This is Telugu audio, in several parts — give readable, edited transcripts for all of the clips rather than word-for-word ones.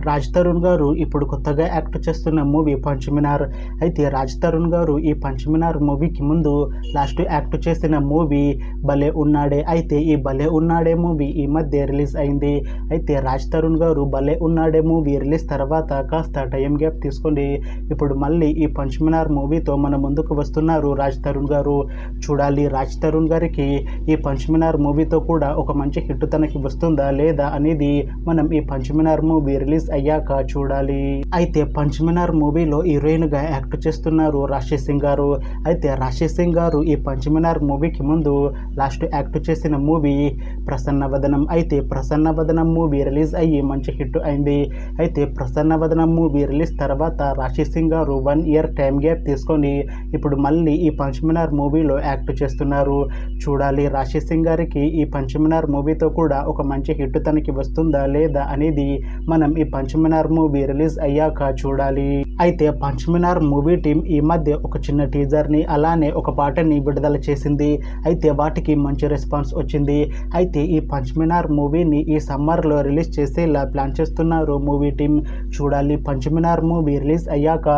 రాజ్ తరుణ్ గారు ఇప్పుడు కొత్తగా యాక్ట్ చేస్తున్న మూవీ పంచమినార్. అయితే రాజ్ తరుణ్ గారు ఈ పంచమినార్ మూవీకి ముందు లాస్ట్ యాక్ట్ చేసిన మూవీ భలే ఉన్నాడే. అయితే ఈ భలే ఉన్నాడే మూవీ ఈ మధ్య రిలీజ్ అయింది. అయితే రాజ్ తరుణ్ గారు భలే ఉన్నాడే మూవీ రిలీజ్ తర్వాత కాస్త టైం గ్యాప్ తీసుకొని ఇప్పుడు మళ్ళీ ఈ పంచమినార్ మూవీతో మన ముందుకు వస్తున్నారు రాజ్ తరుణ్ గారు. చూడాలి రాజ్ తరుణ్ గారికి ఈ పంచమినార్ మూవీతో కూడా ఒక మంచి హిట్ తనకి వస్తుందా లేదా అనేది మనం ఈ పంచమినార్ మూవీ రిలీజ్ అయ్యాక చూడాలి. అయితే పంచమినార్ మూవీలో హీరోయిన్ గా యాక్ట్ చేస్తున్నారు రాశి సింగ్ గారు. అయితే రాశి సింగ్ గారు ఈ పంచమినార్ మూవీకి ముందు లాస్ట్ యాక్ట్ చేసిన మూవీ ప్రసన్నవదనం. అయితే ప్రసన్నవదనం మూవీ రిలీజ్ అయ్యి మంచి హిట్ అయింది. అయితే ప్రసన్నవదనం మూవీ రిలీజ్ తర్వాత రాశి సింగ్ గారు 1 year టైం గ్యాప్ తీసుకొని ఇప్పుడు మళ్ళీ ఈ పంచమినార్ మూవీలో యాక్ట్ చేస్తున్నారు. చూడాలి రాశి సింగ్ గారికి ఈ పంచమినార్ మూవీతో కూడా ఒక మంచి హిట్ తనకి వస్తుందా లేదా అనేది మనం ఈ పంచమినార్ మూవీ రిలీజ్ అయ్యాక చూడాలి. అయితే పంచమినార్ మూవీ టీం ఈ మధ్య ఒక చిన్న టీజర్ని అలానే ఒక పాటని విడుదల చేసింది. అయితే వాటికి మంచి రెస్పాన్స్ వచ్చింది. అయితే ఈ పంచమినార్ మూవీని ఈ సమ్మర్లో రిలీజ్ చేసేలా ప్లాన్ చేస్తున్నారు మూవీ టీం. చూడాలి పంచమినార్ మూవీ రిలీజ్ అయ్యాక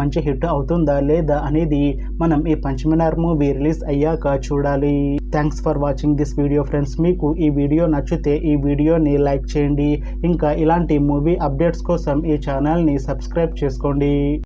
మంచి హిట్ అవుతుందా లేదా అనేది మనం ఈ పంచమినార్ మూవీ రిలీజ్ అయ్యాక చూడాలి. Thanks for watching this video friends. మీకు ఈ వీడియో నచ్చితే ఈ వీడియోని లైక్ చేయండి. ఇంకా ఇలాంటి మూవీ అప్డేట్స్ కోసం ఈ ఛానల్ని సబ్స్క్రైబ్ చేసుకోండి.